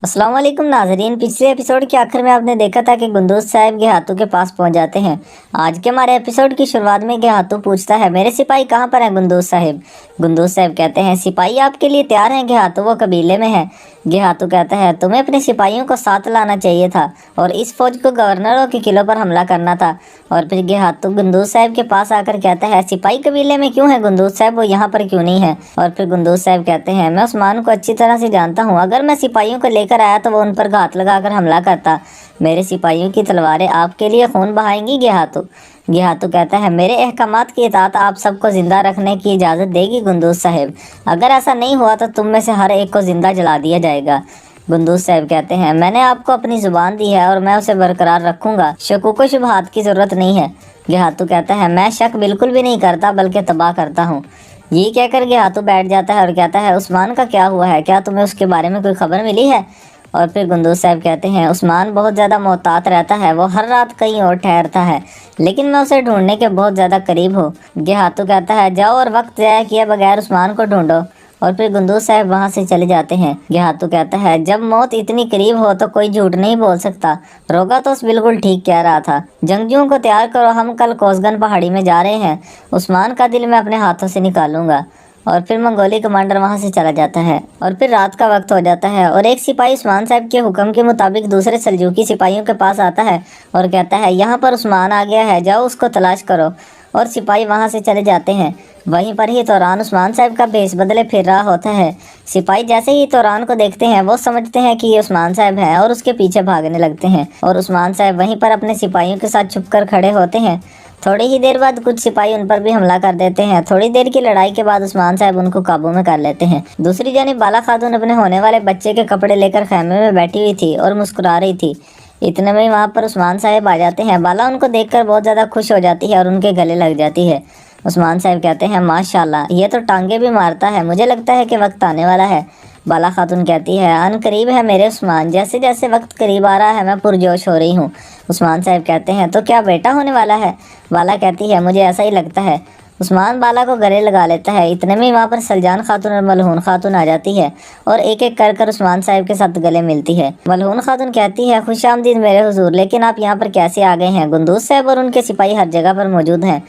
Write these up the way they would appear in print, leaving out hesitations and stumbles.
अस्सलाम वालेकुम नाजरीन। पिछले एपिसोड के आखिर में आपने देखा था कि गुंदूज साहब गेहातू के पास पहुंच जाते हैं। आज के हमारे एपिसोड की शुरुआत में गेहातू पूछता है, मेरे सिपाही कहाँ पर हैं गुंदूज साहब। गुंदूज साहब कहते हैं, सिपाही आपके लिए तैयार हैं गेहातू, वो कबीले में है। गेहातू कहता है, तुम्हें अपने सिपाहियों को साथ लाना चाहिए था और इस फौज को गवर्नरों के किलों पर हमला करना था। और फिर गेहातू गुंदूज साहब के पास आकर कहता है, सिपाही कबीले में क्यों है गुंदूज साहब, वो यहाँ पर क्यों नहीं है। और फिर गुंदूज साहब कहते हैं, मैं उस्मान को अच्छी तरह से जानता हूँ, अगर मैं सिपाहियों को लेकर आया तो वो उन पर घात लगाकर हमला करता। मेरे सिपाहियों की तलवारें आपके लिए खून बहाएंगी गेहातू। गेहातू कहता है, मेरे अहकामात की इताअत आप सबको जिंदा रखने की इजाज़त देगी गुंदूज साहब, अगर ऐसा नहीं हुआ तो तुम में से हर एक को जिंदा जला दिया जाएगा। गुंदूज साहब कहते हैं, मैंने आपको अपनी जुबान दी है और मैं उसे बरकरार रखूंगा, शकूक व शुबहात की ज़रूरत नहीं है। गेहातू कहता है, मैं शक बिल्कुल भी नहीं करता बल्कि तबाह करता हूँ। ये कहकर गेहातू बैठ जाता है और कहता है, उस्मान का क्या हुआ है, क्या तुम्हें उसके बारे में कोई खबर मिली है। और फिर गुंदूज साहब कहते हैं, उस्मान बहुत ज़्यादा मोहतात रहता है, वो हर रात कहीं और ठहरता है, लेकिन मैं उसे ढूंढने के बहुत ज़्यादा करीब हूँ। गेहातू कहता है, जाओ और वक्त ज़ाया किए बगैर उस्मान को ढूंढो। और फिर गुंदूज साहब वहाँ से चले जाते हैं। गेहातू कहता है, जब मौत इतनी करीब हो तो कोई झूठ नहीं बोल सकता। रोगा तो बिल्कुल ठीक कह रहा था। जंगजुओं को तैयार करो, हम कल कोसगन पहाड़ी में जा रहे हैं। उस्मान का दिल मैं अपने हाथों से निकालूंगा। और फिर मंगोली कमांडर वहां से चला जाता है। और फिर रात का वक्त हो जाता है और एक सिपाही उस्मान साहब के हुक्म के मुताबिक दूसरे सल्जूकी सिपाहियों के पास आता है और कहता है, यहाँ पर उस्मान आ गया है, जाओ उसको तलाश करो। और सिपाही वहां से चले जाते हैं। वहीं पर ही तौरान उस्मान साहब का भेष बदले फिर रहा होता है। सिपाही जैसे ही तौरान को देखते हैं वो समझते हैं कि ये उस्मान साहब हैं और उसके पीछे भागने लगते हैं। और उस्मान साहब वहीं पर अपने सिपाहियों के साथ छुपकर खड़े होते हैं। थोड़ी ही देर बाद कुछ सिपाही उन पर भी हमला कर देते हैं। थोड़ी देर की लड़ाई के बाद उस्मान साहब उनको काबू में कर लेते हैं। दूसरी जानिब बाला खातून अपने होने वाले बच्चे के कपड़े लेकर खैमे में बैठी हुई थी और मुस्कुरा रही थी। इतने में वहाँ पर उस्मान साहब आ जाते हैं। बाला उनको देखकर बहुत ज़्यादा खुश हो जाती है और उनके गले लग जाती है। उस्मान साहब कहते हैं, माशाल्लाह, ये तो टांगे भी मारता है, मुझे लगता है कि वक्त आने वाला है। बाला खातून कहती है, अन करीब है मेरे उस्मान, जैसे जैसे वक्त करीब आ रहा है मैं पुरजोश हो रही हूँ। उस्मान साहब कहते हैं, तो क्या बेटा होने वाला है। बाला कहती है, मुझे ऐसा ही लगता है। उस्मान बाला को गले लगा लेता है। इतने में वहाँ पर सलजान खातून और मलहून खातून आ जाती है और एक एक कर कर उस्मान साहब के साथ गले मिलती है। मलहून खातून कहती है, खुश आमदीद मेरे हुजूर, लेकिन आप यहाँ पर कैसे आ गए हैं। गुंदूज साहब और उनके सिपाही हर जगह पर मौजूद हैं।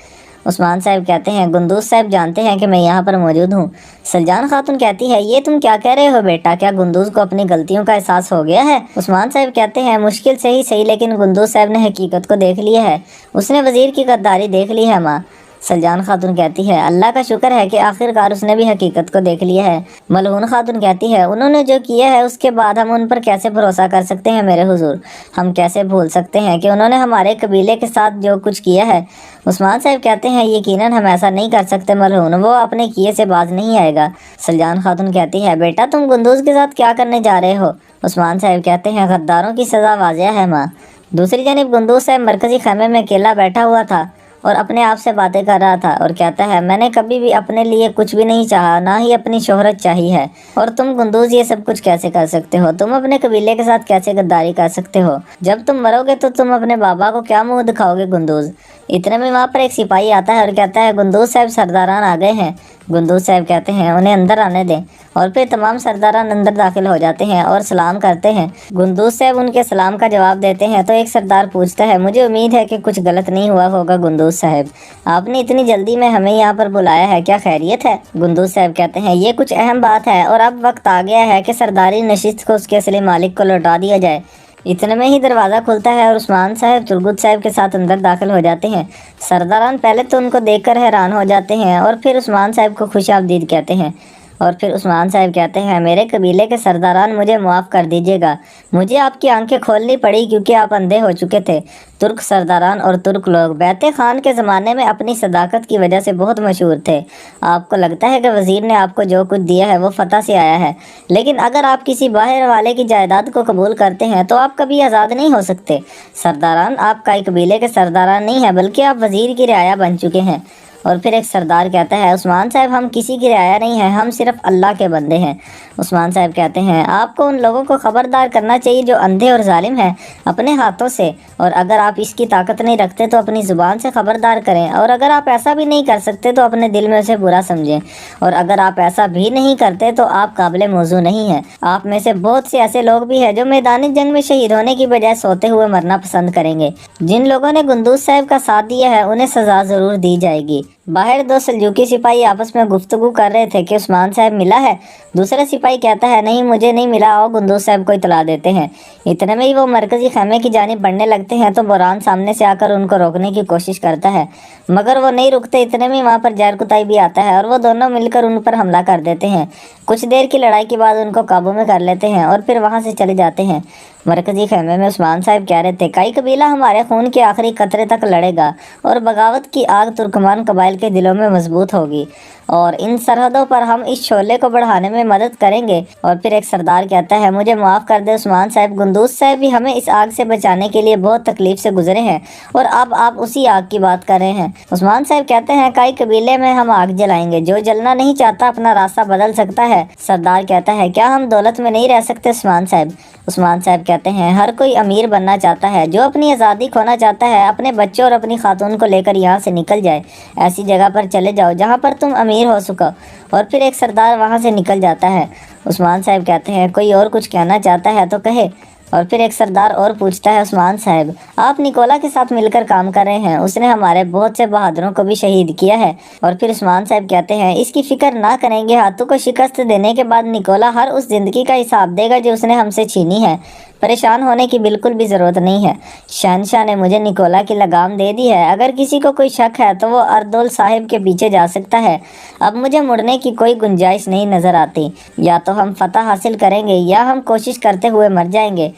उस्मान साहब कहते हैं, गुंदूज साहब जानते हैं कि मैं यहाँ पर मौजूद हूँ। सलजान खातून कहती है, ये तुम क्या कह रहे हो बेटा, क्या गुंदूज को अपनी गलतियों का एहसास हो गया है। उस्मान साहब कहते हैं, मुश्किल से ही सही, लेकिन गुंदूज साहब ने हकीकत को देख लिया है, उसने वजीर की गद्दारी देख ली है माँ। सलजान खातून कहती है, अल्लाह का शुक्र है कि आखिरकार उसने भी हकीकत को देख लिया है। मलहून खातून कहती है, उन्होंने जो किया है उसके बाद हम उन पर कैसे भरोसा कर सकते हैं मेरे हुजूर, हम कैसे भूल सकते हैं कि उन्होंने हमारे कबीले के साथ जो कुछ किया है। उस्मान साहब कहते हैं, यकीनन हम ऐसा नहीं कर सकते मलहून, वो अपने किए से बाज नहीं आएगा। सलजान खातून कहती है, बेटा तुम गुंदूज के साथ क्या करने जा रहे हो। उस्मान साहब कहते हैं, गद्दारों की सज़ा वाज़िह है माँ। दूसरी जानिब गुंदूज साहब मरकजी खैमे में अकेला बैठा हुआ था और अपने आप से बातें कर रहा था और कहता है, मैंने कभी भी अपने लिए कुछ भी नहीं चाहा, ना ही अपनी शोहरत चाही है, और तुम गुंदूज ये सब कुछ कैसे कर सकते हो। तुम अपने कबीले के साथ कैसे गद्दारी कर सकते हो। जब तुम मरोगे तो तुम अपने बाबा को क्या मुंह दिखाओगे गुंदूज। इतने में वहाँ पर एक सिपाही आता है और कहता है, गुंदूज साहब सरदारान आ गए हैं। गुंदूज साहब कहते हैं, उन्हें अंदर आने दें। और फिर तमाम सरदारान अंदर दाखिल हो जाते हैं और सलाम करते हैं। गुंदूज साहब उनके सलाम का जवाब देते हैं तो एक सरदार पूछता है, मुझे उम्मीद है कि कुछ गलत नहीं हुआ होगा गुंदूज साहब, आपने इतनी जल्दी में हमें यहाँ पर बुलाया है, क्या खैरियत है। गुंदूज साहब कहते हैं, ये कुछ अहम बात है और अब वक्त आ गया है कि सरदारी नशिस्त को उसके असली मालिक को लौटा दिया जाए। इतने में ही दरवाज़ा खुलता है और उस्मान साहब तुर्गुत साहब के साथ अंदर दाखिल हो जाते हैं। सरदारान पहले तो उनको देखकर हैरान हो जाते हैं और फिर उस्मान साहब को खुश आमदीद कहते हैं। और फिर उस्मान साहब कहते हैं, मेरे कबीले के सरदारान मुझे माफ़ कर दीजिएगा, मुझे आपकी आंखें खोलनी पड़ी क्योंकि आप अंधे हो चुके थे। तुर्क सरदारान और तुर्क लोग बैते खान के ज़माने में अपनी सदाकत की वजह से बहुत मशहूर थे। आपको लगता है कि वज़ीर ने आपको जो कुछ दिया है वो फ़तह से आया है, लेकिन अगर आप किसी बाहर वाले की जायदाद को कबूल करते हैं तो आप कभी आज़ाद नहीं हो सकते। सरदारान, आप कई कबीले के सरदारान नहीं हैं बल्कि आप वज़ीर की रियाया बन चुके हैं। اور پھر ایک سردار کہتا ہے عثمان صاحب ہم کسی کی رعایا نہیں ہیں، ہم صرف اللہ کے بندے ہیں۔ عثمان صاحب کہتے ہیں آپ کو ان لوگوں کو خبردار کرنا چاہیے جو اندھے اور ظالم ہیں اپنے ہاتھوں سے، اور اگر آپ اس کی طاقت نہیں رکھتے تو اپنی زبان سے خبردار کریں، اور اگر آپ ایسا بھی نہیں کر سکتے تو اپنے دل میں اسے برا سمجھیں، اور اگر آپ ایسا بھی نہیں کرتے تو آپ قابل موضوع نہیں ہیں۔ آپ میں سے بہت سے ایسے لوگ بھی ہیں جو میدان جنگ میں شہید ہونے کی بجائے سوتے ہوئے مرنا پسند کریں گے۔ جن لوگوں نے گندوز صاحب کا ساتھ دیا ہے انہیں سزا ضرور دی جائے گی۔ باہر دو سلجوقی سپاہی آپس میں گفتگو کر رہے تھے کہ عثمان صاحب ملا ہے۔ دوسرا سپاہی کہتا ہے نہیں مجھے نہیں ملا، آؤ گندوز صاحب کو اطلاع دیتے ہیں۔ اتنے میں ہی وہ مرکزی خیمے کی جانب بڑھنے لگتے ہیں تو بوران سامنے سے آ کر ان کو روکنے کی کوشش کرتا ہے، مگر وہ نہیں رکتے۔ اتنے میں وہاں پر زہر کتائی بھی آتا ہے اور وہ دونوں مل کر ان پر حملہ کر دیتے ہیں۔ کچھ دیر کی لڑائی کے بعد ان کو قابو میں کر لیتے ہیں اور پھر وہاں سے چلے جاتے ہیں۔ مرکزی خیمے میں عثمان صاحب کہہ رہے تھے کئی قبیلہ ہمارے خون کے آخری قطرے تک لڑے گا اور بغاوت کی آگ ترکمان قبائل کے دلوں میں مضبوط ہوگی، اور ان سرحدوں پر ہم اس شعلے کو بڑھانے میں مدد کریں گے۔ اور پھر ایک سردار کہتا ہے مجھے معاف کر دے عثمان صاحب، گندوز صاحب بھی ہمیں اس آگ سے بچانے کے لیے بہت تکلیف سے گزرے ہیں اور اب آپ اسی آگ کی بات کر رہے ہیں۔ عثمان صاحب کہتے ہیں کئی قبیلے میں ہم آگ جلائیں گے، جو جلنا نہیں چاہتا اپنا راستہ بدل سکتا ہے۔ سردار کہتا ہے کیا ہم دولت میں نہیں رہ سکتے عثمان صاحب؟ عثمان صاحب کہتے ہیں ہر کوئی امیر بننا چاہتا ہے، جو اپنی آزادی کھونا چاہتا ہے اپنے بچوں اور اپنی خاتون کو لے کر یہاں سے نکل جائے، ایسی جگہ پر چلے جاؤ جہاں پر تم امیر ہو سکو۔ اور پھر ایک سردار وہاں سے نکل جاتا ہے۔ عثمان صاحب کہتے ہیں کوئی اور کچھ کہنا چاہتا ہے تو کہے۔ اور پھر ایک سردار اور پوچھتا ہے عثمان صاحب آپ نکولا کے ساتھ مل کر کام کر رہے ہیں، اس نے ہمارے بہت سے بہادروں کو بھی شہید کیا ہے۔ اور پھر عثمان صاحب کہتے ہیں اس کی فکر نہ کریں گے، ہاتھوں کو شکست دینے کے بعد نکولا ہر اس زندگی کا حساب دے گا جو اس نے ہم سے چھینی ہے۔ پریشان ہونے کی بالکل بھی ضرورت نہیں ہے، شہنشاہ نے مجھے نکولا کی لگام دے دی ہے، اگر کسی کو کوئی شک ہے تو وہ اردول صاحب کے پیچھے جا سکتا ہے۔ اب مجھے مڑنے کی کوئی گنجائش نہیں نظر آتی، یا تو ہم فتح حاصل کریں گے یا ہم کوشش کرتے ہوئے مر جائیں گے۔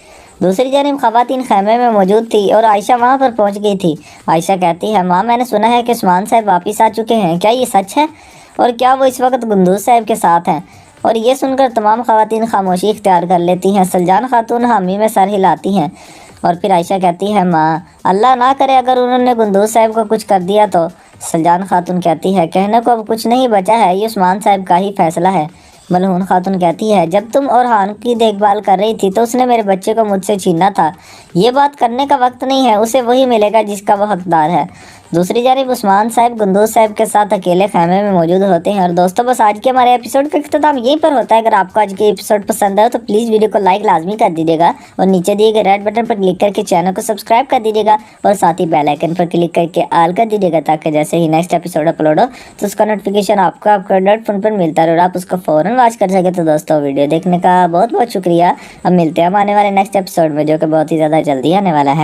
دوسری جانب خواتین خیمے میں موجود تھی اور عائشہ وہاں پر پہنچ گئی تھی۔ عائشہ کہتی ہے ماں میں نے سنا ہے کہ عثمان صاحب واپس آ چکے ہیں، کیا یہ سچ ہے؟ اور کیا وہ اس وقت گندوز صاحب کے ساتھ ہیں؟ اور یہ سن کر تمام خواتین خاموشی اختیار کر لیتی ہیں۔ سلجان خاتون حامی میں سر ہلاتی ہیں اور پھر عائشہ کہتی ہے ماں اللہ نہ کرے اگر انہوں نے گندوز صاحب کو کچھ کر دیا تو۔ سلجان خاتون کہتی ہے کہنے کو اب کچھ نہیں بچا ہے، یہ عثمان صاحب کا ہی فیصلہ ہے۔ ملعون خاتون کہتی ہے جب تم اورحان کی دیکھ بھال کر رہی تھی تو اس نے میرے بچے کو مجھ سے چھینا تھا، یہ بات کرنے کا وقت نہیں ہے، اسے وہی ملے گا جس کا وہ حقدار ہے۔ دوسری جانب عثمان صاحب گندوز صاحب کے ساتھ اکیلے خیمے میں موجود ہوتے ہیں۔ اور دوستوں بس آج کے ہمارے ایپیسوڈ کا اختتام یہیں پر ہوتا ہے۔ اگر آپ کو آج کے ایپیسوڈ پسند ہے تو پلیز ویڈیو کو لائک لازمی کر دیجیے گا اور نیچے دیے گئے ریڈ بٹن پر کلک کر کے چینل کو سبسکرائب کر دیجیے گا اور ساتھ ہی بیل آئیکن پر کلک کر کے آل کر دیجیے گا، تاکہ جیسے ہی نیکسٹ ایپیسوڈ اپلوڈ ہو تو اس کا نوٹیفیکیشن آپ کا اینڈرائڈ فون پر ملتا رہے اور آپ اس کو فوراً واچ کر سکے۔ تو دوستوں ویڈیو دیکھنے کا بہت بہت شکریہ، اب ملتے ہیں ہم آنے والے نیکسٹ ایپیسوڈ میں جو کہ بہت ہی زیادہ جلدی آنے والا ہے۔